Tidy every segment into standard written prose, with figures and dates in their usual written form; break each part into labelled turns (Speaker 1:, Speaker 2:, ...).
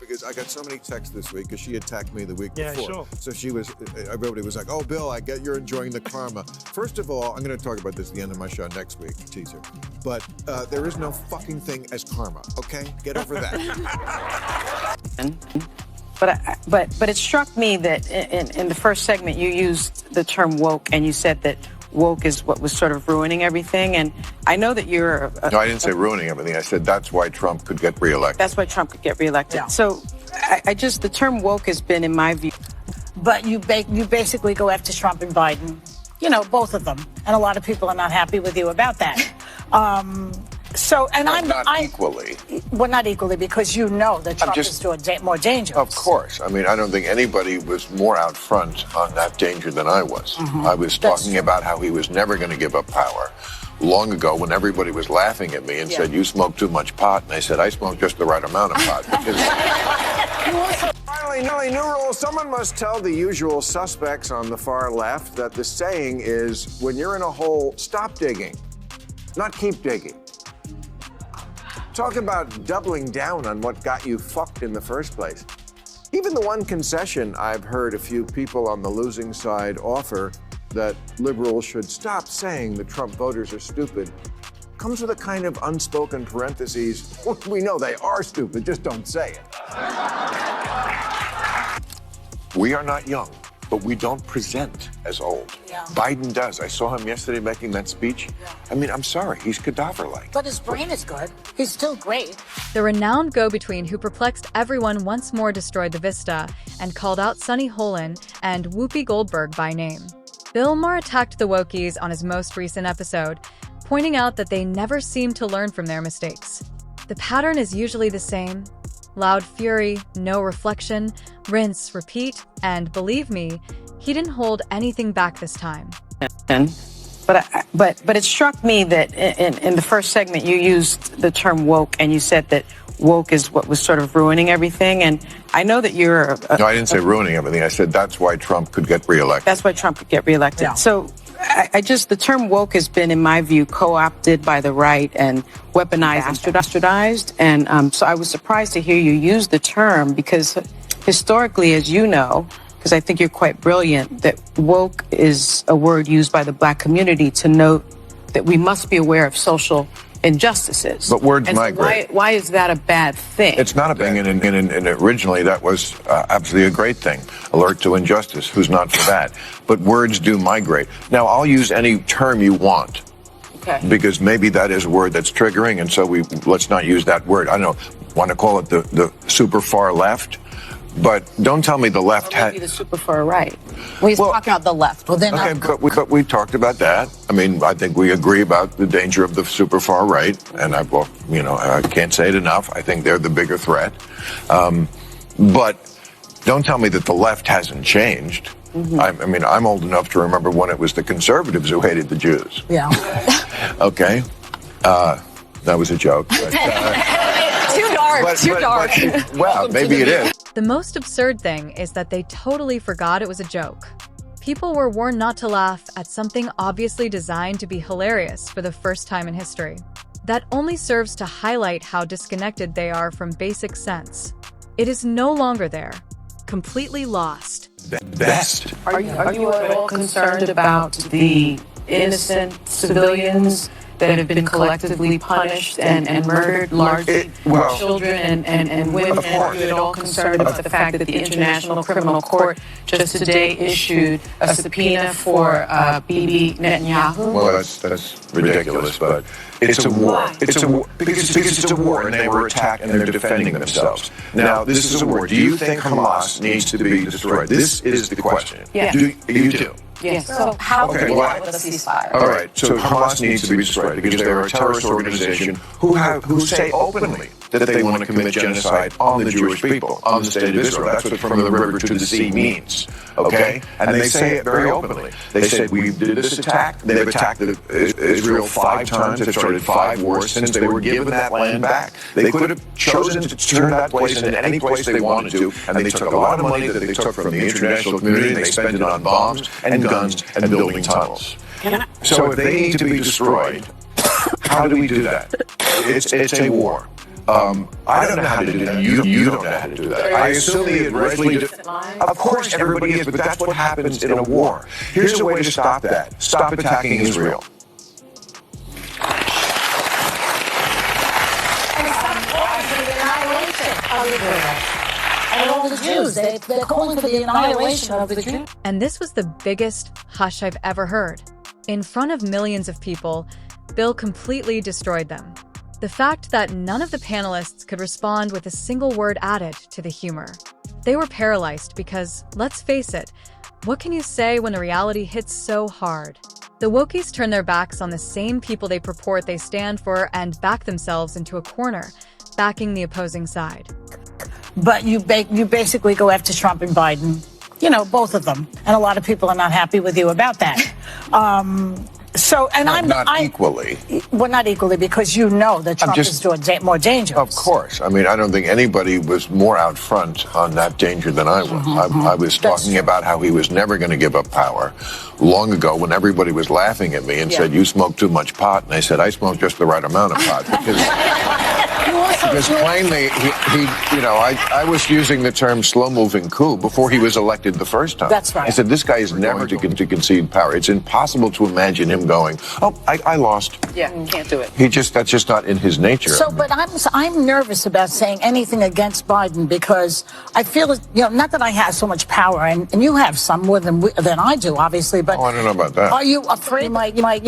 Speaker 1: because I got so many texts this week because she attacked me the week before.
Speaker 2: Sure.
Speaker 1: So everybody was like, oh, Bill, I get you're enjoying the karma. First of all, I'm going to talk about this at the end of my show next week, teaser. But there is no fucking thing as karma, okay? Get over that.
Speaker 3: But it struck me that in the first segment you used the term woke, and you said that woke is what was sort of ruining everything. And I know that you're...
Speaker 1: No, I didn't say ruining everything. I said that's why Trump could get reelected.
Speaker 3: That's why Trump could get reelected.
Speaker 4: Yeah.
Speaker 3: So the term woke has been, in my view...
Speaker 4: But you basically go after Trump and Biden, you know, both of them. And a lot of people are not happy with you about that. I'm
Speaker 1: not equally.
Speaker 4: Well, not equally, because you know that Trump is more dangerous.
Speaker 1: Of course. I mean, I don't think anybody was more out front on that danger than I was.
Speaker 4: Mm-hmm.
Speaker 1: I was talking about how he was never going to give up power. Long ago, when everybody was laughing at me and said, you smoke too much pot, and I said, I smoke just the right amount of pot. Finally, new rule. Someone must tell the usual suspects on the far left that the saying is, when you're in a hole, stop digging, not keep digging. Talk about doubling down on what got you fucked in the first place. Even the one concession I've heard a few people on the losing side offer, that liberals should stop saying the Trump voters are stupid, comes with a kind of unspoken parentheses. We know they are stupid, just don't say it. We are not young, but we don't present as old.
Speaker 4: Yeah.
Speaker 1: Biden does. I saw him yesterday making that speech.
Speaker 4: Yeah.
Speaker 1: I mean, I'm sorry, he's Gaddafi-like.
Speaker 4: But his brain is good. He's still great.
Speaker 5: The renowned go-between who perplexed everyone once more destroyed the vista and called out Sonny Holon and Whoopi Goldberg by name. Bill Maher attacked the Wokies on his most recent episode, pointing out that they never seem to learn from their mistakes. The pattern is usually the same: loud fury, no reflection, rinse, repeat, and believe me, he didn't hold anything back this time.
Speaker 3: But it struck me that in the first segment you used the term woke, and you said that woke is what was sort of ruining everything. And I know that you're...
Speaker 1: No, I didn't say ruining everything. I said that's why Trump could get reelected.
Speaker 3: That's why Trump could get reelected.
Speaker 4: Yeah.
Speaker 3: So the term woke has been, in my view, co-opted by the right and weaponized and bastardized. And so I was surprised to hear you use the term, because historically, as you know, because I think you're quite brilliant, that woke is a word used by the black community to note that we must be aware of social injustices.
Speaker 1: But words
Speaker 3: and so
Speaker 1: migrate.
Speaker 3: why is that a bad thing?
Speaker 1: It's not a bad thing, and originally that was absolutely a great thing. Alert to injustice, who's not for that? But words do migrate. Now, I'll use any term you want.
Speaker 3: Okay.
Speaker 1: Because maybe that is a word that's triggering, and so let's not use that word. I don't know, want to call it the super far left? But don't tell me the left
Speaker 3: had... Maybe the super far right. Well, he's talking about the left. Well, then
Speaker 1: okay, but we talked about that. I mean, I think we agree about the danger of the super far right, and I can't say it enough. I think they're the bigger threat. But don't tell me that the left hasn't changed. Mm-hmm. I mean, I'm old enough to remember when it was the conservatives who hated the Jews.
Speaker 4: Yeah.
Speaker 1: Okay. That was a joke. But,
Speaker 5: Too dark.
Speaker 1: Well, maybe it is.
Speaker 5: The most absurd thing is that they totally forgot it was a joke. People were warned not to laugh at something obviously designed to be hilarious for the first time in history. That only serves to highlight how disconnected they are from basic sense. It is no longer there. Completely lost.
Speaker 1: Best.
Speaker 3: Are you at all concerned about the innocent civilians that have been collectively punished and murdered, largely children and women? Are you at all concerned about the fact that the International Criminal Court just today issued a subpoena for Bibi Netanyahu?
Speaker 1: Well, that's ridiculous, but it's a war. It's a war because it's a war, and they were attacked and they're defending themselves. Now, this is a war. Do you think Hamas needs to be destroyed? This is the question.
Speaker 3: Yeah.
Speaker 1: You do.
Speaker 3: Yes. So how do we deal with a ceasefire?
Speaker 1: All right. So Hamas needs to be destroyed because they are a terrorist organization who say openly that they want to commit genocide on the Jewish people, on the state of Israel. That's what from the river to the sea means. Okay? And they say it very openly. They said, we did this attack. They've attacked Israel 5 times. They've started 5 wars since they were given that land back. They could have chosen to turn that place into any place they wanted to, and they took a lot of money that they took from the international community, and they spent it on bombs and guns and building tunnels. So if they need to be destroyed, how do we do that? It's a war. I don't know how to do that. You don't know how to do that. I assume the racially... Of course everybody is, but that's what happens in a war. Here's a way to stop that. Stop attacking Israel.
Speaker 4: And all the Jews, they're calling for the annihilation of the Jews.
Speaker 5: And this was the biggest hush I've ever heard. In front of millions of people, Bill completely destroyed them. The fact that none of the panelists could respond with a single word added to the humor. They were paralyzed because, let's face it, what can you say when the reality hits so hard? The wokies turn their backs on the same people they purport they stand for and back themselves into a corner, backing the opposing side.
Speaker 4: But you basically go after Trump and Biden, you know, both of them. And a lot of people are not happy with you about that. I'm
Speaker 1: not equally.
Speaker 4: Well, not equally, because you know that Trump is more dangerous.
Speaker 1: Of course. I mean, I don't think anybody was more out front on that danger than I was. I was talking about how he was never going to give up power long ago when everybody was laughing at me and said, you smoke too much pot. And I said, I smoke just the right amount of pot. Because plainly, I was using the term slow-moving coup before he was elected the first time.
Speaker 4: That's right.
Speaker 1: I said, this guy is never going to concede power. It's impossible to imagine him going, I lost.
Speaker 3: Yeah, can't do it.
Speaker 1: That's just not in his nature.
Speaker 4: So, but I'm nervous about saying anything against Biden because I feel, not that I have so much power, and you have some more than I do, obviously, but...
Speaker 1: Oh, I don't know about that.
Speaker 4: Are you afraid you might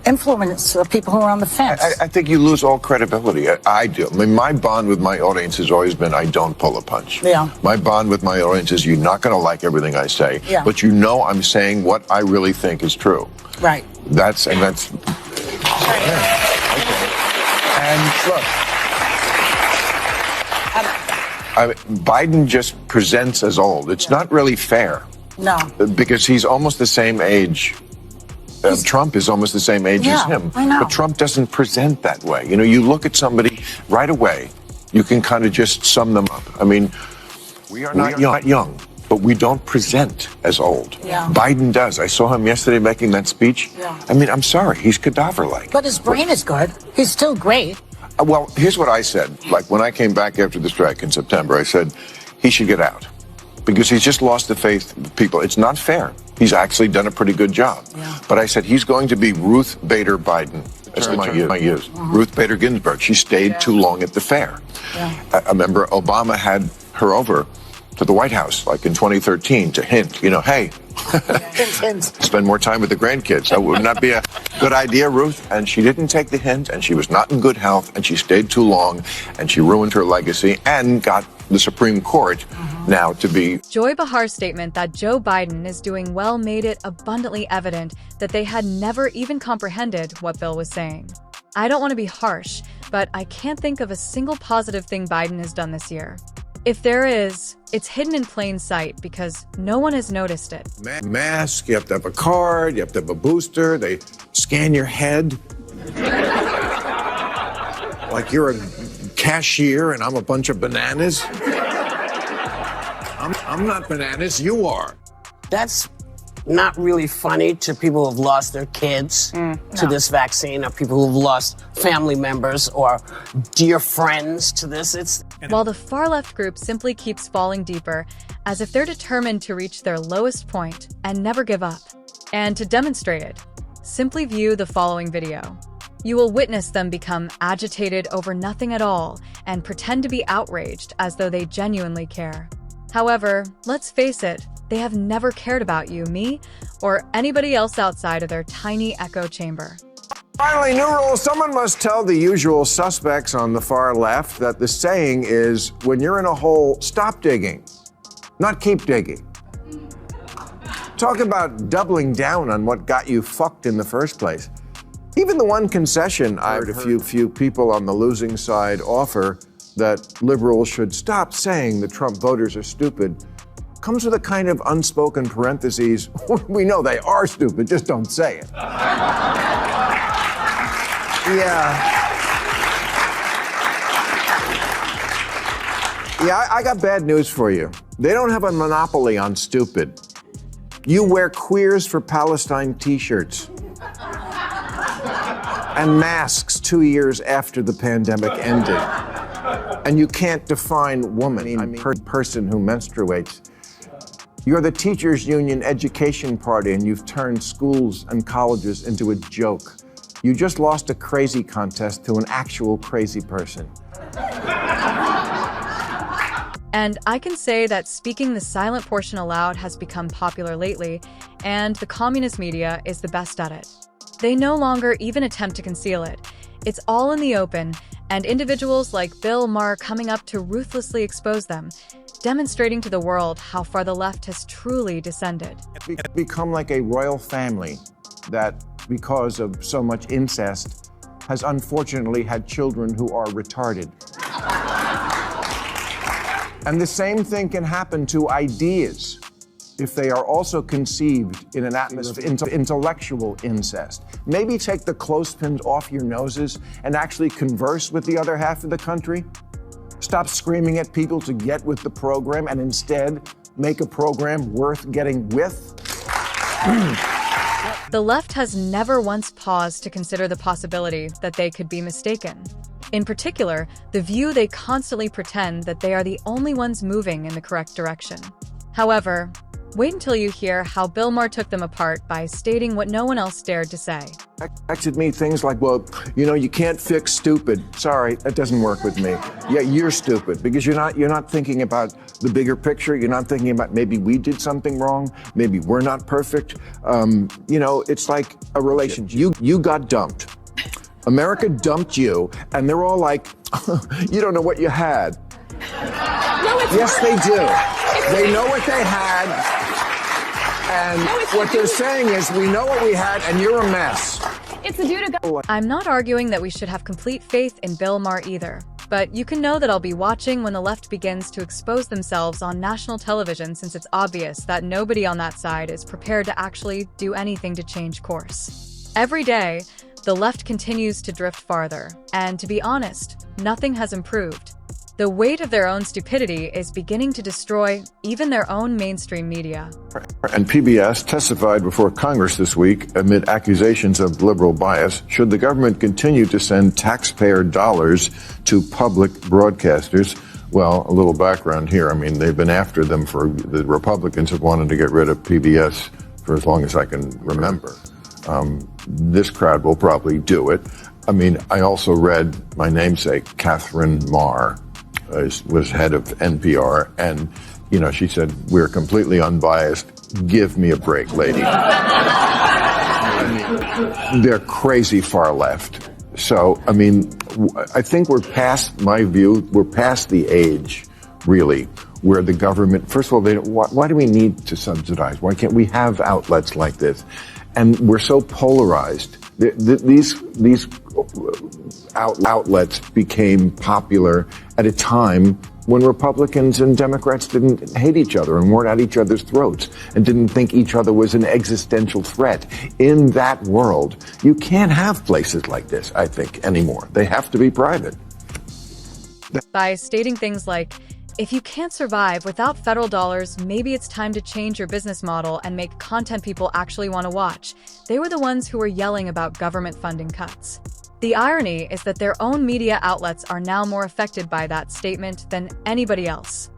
Speaker 4: influence people who are on the fence?
Speaker 1: I think you lose all credibility. I do. I mean, my bond with my audience has always been I don't pull a punch.
Speaker 4: Yeah.
Speaker 1: My bond with my audience is you're not going to like everything I say, but you know I'm saying what I really think is true.
Speaker 4: Right.
Speaker 1: That's. And look, Biden just presents as old. It's not really fair.
Speaker 4: No.
Speaker 1: Because he's almost the same age. Trump is almost the same age as him.
Speaker 4: I know.
Speaker 1: But Trump doesn't present that way. You look at somebody right away, you can kind of just sum them up. I mean, we are not young, but we don't present as old.
Speaker 4: Yeah.
Speaker 1: Biden does. I saw him yesterday making that speech.
Speaker 4: Yeah.
Speaker 1: I mean, I'm sorry, he's cadaver-like.
Speaker 4: But his brain is good. He's still great.
Speaker 1: Well, here's what I said. Like, when I came back after the strike in September, I said, he should get out. Because he's just lost the faith of people. It's not fair. He's actually done a pretty good job. Yeah. But I said, he's going to be Ruth Bader Biden. That's the term I used. Ruth Bader Ginsburg. She stayed too long at the fair. Yeah. I remember Obama had her over to the White House, like in 2013, to hint, hey, spend more time with the grandkids. That would not be a good idea, Ruth. And she didn't take the hint, and she was not in good health, and she stayed too long, and she ruined her legacy and got the Supreme Court now to be...
Speaker 5: Joy Bahar's statement that Joe Biden is doing well made it abundantly evident that they had never even comprehended what Bill was saying. I don't want to be harsh, but I can't think of a single positive thing Biden has done this year. If there is, it's hidden in plain sight because no one has noticed it.
Speaker 1: Mask, you have to have a card, you have to have a booster, they scan your head. Like you're a cashier and I'm a bunch of bananas. I'm not bananas, you are.
Speaker 2: That's not really funny to people who've lost their kids to this vaccine, or people who've lost family members or dear friends to this.
Speaker 5: While the far-left group simply keeps falling deeper, as if they're determined to reach their lowest point and never give up. And to demonstrate it, simply view the following video. You will witness them become agitated over nothing at all and pretend to be outraged as though they genuinely care. However, let's face it, they have never cared about you, me, or anybody else outside of their tiny echo chamber.
Speaker 1: Finally, new rule, someone must tell the usual suspects on the far left that the saying is, when you're in a hole, stop digging, not keep digging. Talk about doubling down on what got you fucked in the first place. Even the one concession I've heard a few people on the losing side offer, that liberals should stop saying the Trump voters are stupid, comes with a kind of unspoken parentheses. We know they are stupid, just don't say it. Yeah, I got bad news for you. They don't have a monopoly on stupid. You wear Queers for Palestine t-shirts. and masks 2 years after the pandemic ended. And you can't define woman, I mean, person who menstruates. You're the teachers' union education party, and you've turned schools and colleges into a joke. You just lost a crazy contest to an actual crazy person.
Speaker 5: And I can say that speaking the silent portion aloud has become popular lately, and the communist media is the best at it. They no longer even attempt to conceal it. It's all in the open, and individuals like Bill Maher coming up to ruthlessly expose them, demonstrating to the world how far the left has truly descended.
Speaker 1: It's become like a royal family that, because of so much incest, has unfortunately had children who are retarded. And the same thing can happen to ideas if they are also conceived in an atmosphere of intellectual incest. Maybe take the clothespins off your noses and actually converse with the other half of the country. Stop screaming at people to get with the program and instead make a program worth getting with.
Speaker 5: The left has never once paused to consider the possibility that they could be mistaken. In particular, the view they constantly pretend that they are the only ones moving in the correct direction. However, wait until you hear how Bill Maher took them apart by stating what no one else dared to say.
Speaker 1: Texted me things like, well, you know, you can't fix stupid. Sorry, that doesn't work with me. Yeah, you're stupid because you're not thinking about the bigger picture. You're not thinking about maybe we did something wrong. Maybe we're not perfect. You know, it's like a relationship. You got dumped. America dumped you, and they're all like, you don't know what you had.
Speaker 6: No, it's
Speaker 1: yes,
Speaker 6: worse.
Speaker 1: they do. They know what they had, and what they're saying is, we know what we had, and you're a mess.
Speaker 6: It's the due to God.
Speaker 5: I'm not arguing that we should have complete faith in Bill Maher either, but you can know that I'll be watching when the left begins to expose themselves on national television, since it's obvious that nobody on that side is prepared to actually do anything to change course. Every day, the left continues to drift farther, and to be honest, nothing has improved. The weight of their own stupidity is beginning to destroy even their own mainstream media.
Speaker 1: And PBS testified before Congress this week amid accusations of liberal bias. Should the government continue to send taxpayer dollars to public broadcasters? Well, a little background here. I mean, they've been after them the Republicans have wanted to get rid of PBS for as long as I can remember. This crowd will probably do it. I mean, I also read my namesake, Catherine Maher, was head of NPR, and, you know, she said, we're completely unbiased. Give me a break, lady. They're crazy far left. So, I mean, I think we're past the age, really, where the government, first of all, why do we need to subsidize? Why can't we have outlets like this? And we're so polarized. These outlets became popular at a time when Republicans and Democrats didn't hate each other and weren't at each other's throats and didn't think each other was an existential threat. In that world, you can't have places like this, I think, anymore. They have to be private.
Speaker 5: By stating things like, if you can't survive without federal dollars, maybe it's time to change your business model and make content people actually want to watch. They were the ones who were yelling about government funding cuts. The irony is that their own media outlets are now more affected by that statement than anybody else.